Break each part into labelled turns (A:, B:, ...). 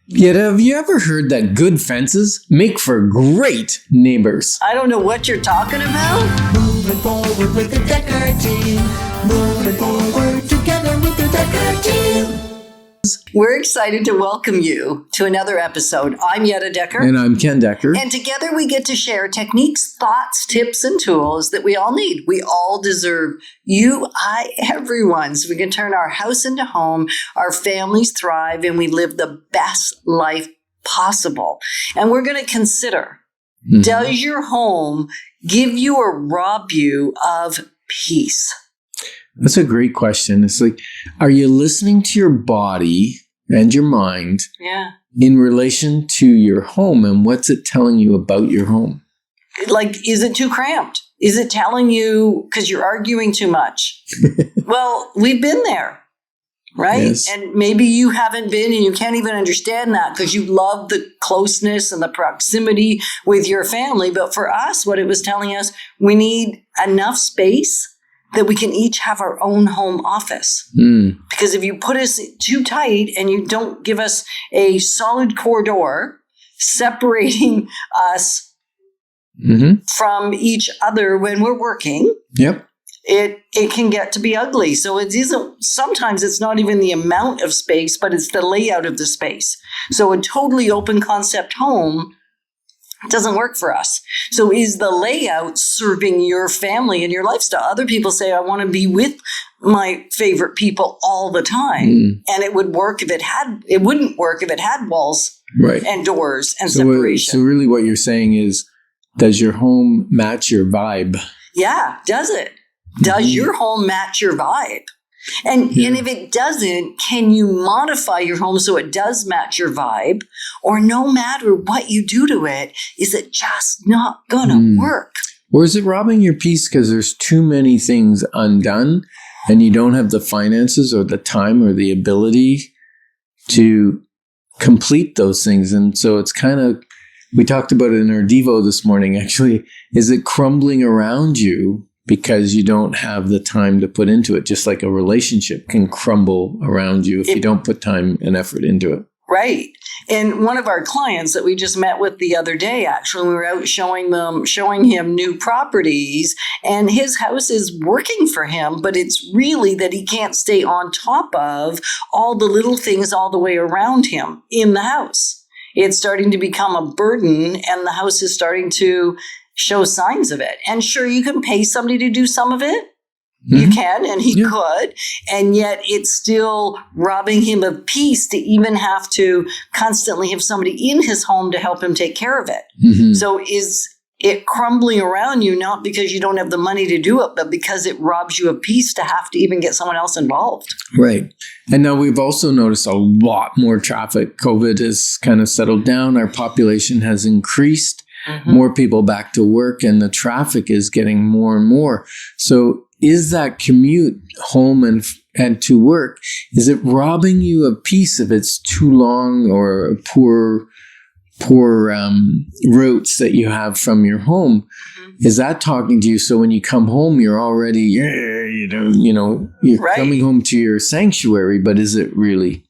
A: Yet, have you ever heard that good fences make for great neighbors?
B: I don't know what you're talking about.
C: Moving forward with the Decker team. Moving forward together with the Decker team.
B: We're excited to welcome you to another episode. I'm Yetta Decker.
A: And I'm Ken Decker.
B: And together we get to share techniques, thoughts, tips, and tools that we all need. We all deserve. You, I, everyone. So we can turn our house into home, our families thrive, and we live the best life possible. And we're going to consider, does your home give you or rob you of peace?
A: That's a great question. It's like, are you listening to your body and your mind in relation to your home, and what's it telling you about your home?
B: Like, is it too cramped? Is it telling you because you're arguing too much? Well, we've been there, right?
A: Yes.
B: And maybe you haven't been and you can't even understand that because you love the closeness and the proximity with your family. But for us, what it was telling us, we need enough space that we can each have our own home office. Because if you put us too tight and you don't give us a solid corridor separating us from each other when we're working, it can get to be ugly. So it isn't, sometimes it's not even the amount of space, but it's the layout of the space. So a totally open concept home doesn't work for us. So is the layout serving your family and your lifestyle? Other people say, I want to be with my favorite people all the time. And it would work if it wouldn't work if it had walls and doors and separation.
A: So really what you're saying is, does your home match your vibe?
B: Yeah, does it? Does your home match your vibe? And if it doesn't, can you modify your home so it does match your vibe? Or no matter what you do to it, is it just not going to work?
A: Or is it robbing your peace because there's too many things undone and you don't have the finances or the time or the ability to complete those things? And so it's kind of, we talked about it in our Devo this morning, actually. Is it crumbling around you because you don't have the time to put into it? Just like a relationship can crumble around you if you don't put time and effort into it.
B: Right. And one of our clients that we just met with the other day, actually, we were out showing him new properties, and his house is working for him, but it's really that he can't stay on top of all the little things all the way around him in the house. It's starting to become a burden, and the house is starting to show signs of it. And sure, you can pay somebody to do some of it. You can, and he could. And yet it's still robbing him of peace to even have to constantly have somebody in his home to help him take care of it. So is it crumbling around you, not because you don't have the money to do it, but because it robs you of peace to have to even get someone else involved?
A: Right. And now we've also noticed a lot more traffic. COVID has kind of settled down. Our population has increased. More people back to work, and the traffic is getting more and more. So is that commute home and to work, is it robbing you of peace if it's too long or poor routes that you have from your home? Is that talking to you? So when you come home, you're already, you're coming home to your sanctuary, but is it really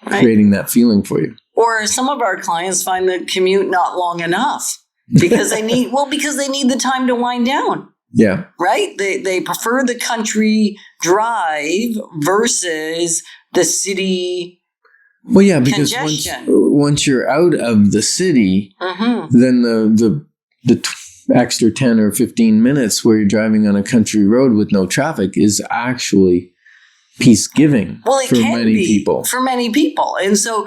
A: creating that feeling for you?
B: Or some of our clients find the commute not long enough because they need the time to wind down.
A: Yeah.
B: Right? They prefer the country drive versus the city.
A: Well, yeah, because once you're out of the city, then the extra 10 or 15 minutes where you're driving on a country road with no traffic is actually peace-giving for many people. And so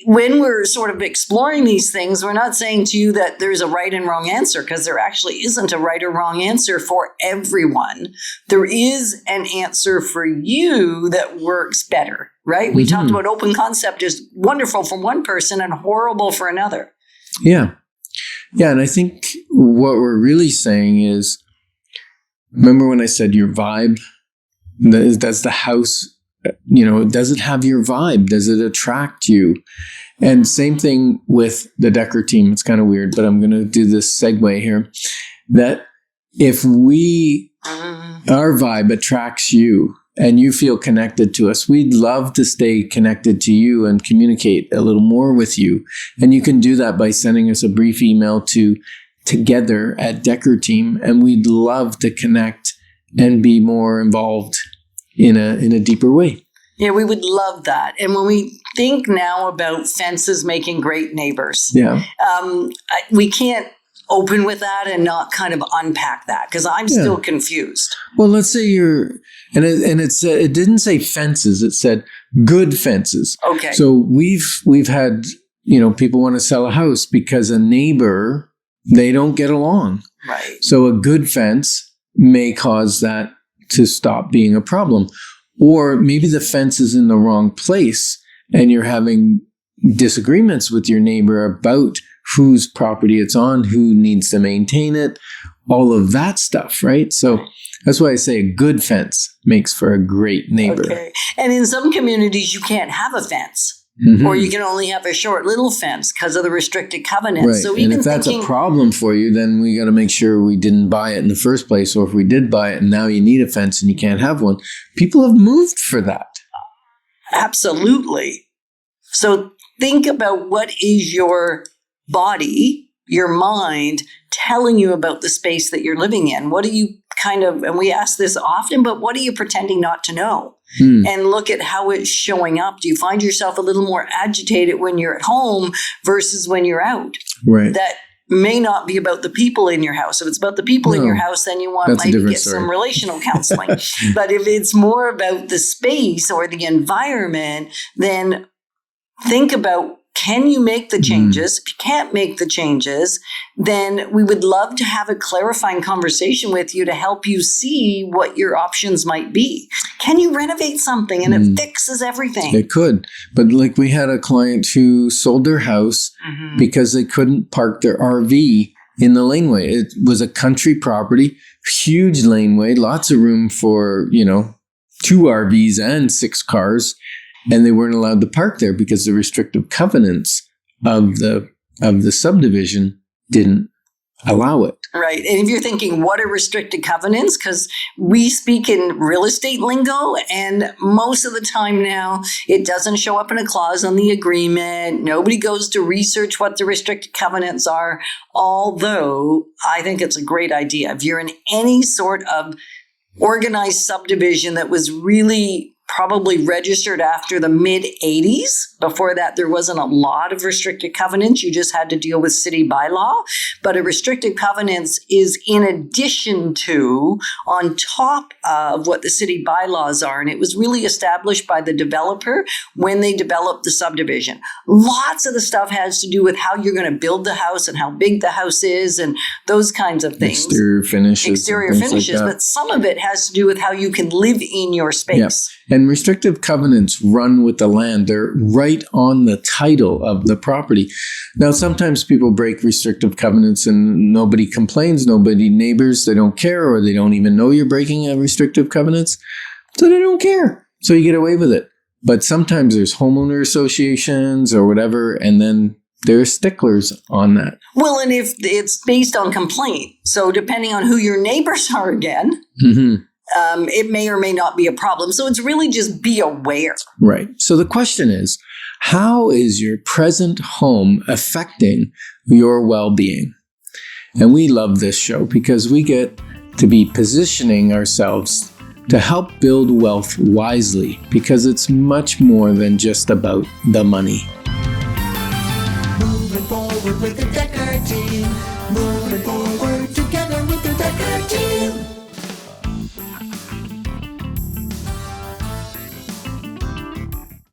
A: when we're sort of exploring these things, we're not saying to you that there's a right and wrong answer, because there actually isn't a right or wrong answer for everyone. There is an answer for you that works better, right? We talked about open concept is wonderful for one person and horrible for another. Yeah. Yeah, and I think what we're really saying is, remember when I said your vibe? Does the house, does it have your vibe? Does it attract you? And same thing with the Decker team. It's kind of weird, but I'm going to do this segue here. That if our vibe attracts you and you feel connected to us, we'd love to stay connected to you and communicate a little more with you. And you can do that by sending us a brief email to together@DeckerTeam, and we'd love to connect and be more involved in a deeper way.
B: Yeah, we would love that. And when we think now about fences making great neighbors, we can't open with that and not kind of unpack that, because I'm still confused.
A: Well, let's say it didn't say fences, it said good fences.
B: Okay.
A: So we've had, people want to sell a house because a neighbor, they don't get along.
B: Right.
A: So a good fence may cause that to stop being a problem. Or maybe the fence is in the wrong place and you're having disagreements with your neighbor about whose property it's on, who needs to maintain it, all of that stuff, right? So that's why I say a good fence makes for a great neighbor.
B: Okay. And in some communities, you can't have a fence. Or you can only have a short little fence because of the restricted covenants.
A: Right.
B: So
A: and if that's a problem for you, then we got to make sure we didn't buy it in the first place. Or if we did buy it and now you need a fence and you can't have one, people have moved for that.
B: Absolutely. So think about what is your body, your mind telling you about the space that you're living in. What are you and we ask this often, but what are you pretending not to know? And look at how it's showing up. Do you find yourself a little more agitated when you're at home versus when you're out?
A: Right.
B: That may not be about the people in your house. If it's about the people in your house, then you might get some relational counseling. But if it's more about the space or the environment, then think about, can you make the changes? If you can't make the changes, then we would love to have a clarifying conversation with you to help you see what your options might be. Can you renovate something and it fixes everything?
A: It could. But like we had a client who sold their house because they couldn't park their RV in the laneway. It was a country property, huge laneway, lots of room for, 2 RVs and 6 cars. And they weren't allowed to park there because the restrictive covenants of the subdivision didn't allow it.
B: Right. And if you're thinking, what are restricted covenants? Because we speak in real estate lingo, and most of the time now, it doesn't show up in a clause on the agreement. Nobody goes to research what the restricted covenants are, although I think it's a great idea. If you're in any sort of organized subdivision that was really probably registered after the mid-'80s. Before that, there wasn't a lot of restricted covenants. You just had to deal with city bylaw. But a restricted covenants is in addition to, on top of what the city bylaws are. And it was really established by the developer when they developed the subdivision. Lots of the stuff has to do with how you're going to build the house and how big the house is and those kinds of things.
A: Exterior finishes. Like
B: but some of it has to do with how you can live in your space.
A: Yeah. And restrictive covenants run with the land. They're right on the title of the property. Now, sometimes people break restrictive covenants and nobody complains, neighbors, they don't care, or they don't even know you're breaking a restrictive covenants. So they don't care. So you get away with it. But sometimes there's homeowner associations or whatever, and then there's sticklers on that.
B: Well, and if it's based on complaint, so depending on who your neighbors are again, it may or may not be a problem. So it's really just be aware.
A: Right. So the question is, how is your present home affecting your well-being? And we love this show because we get to be positioning ourselves to help build wealth wisely, because it's much more than just about the money.
C: Moving forward with the Decker team. Moving forward together with the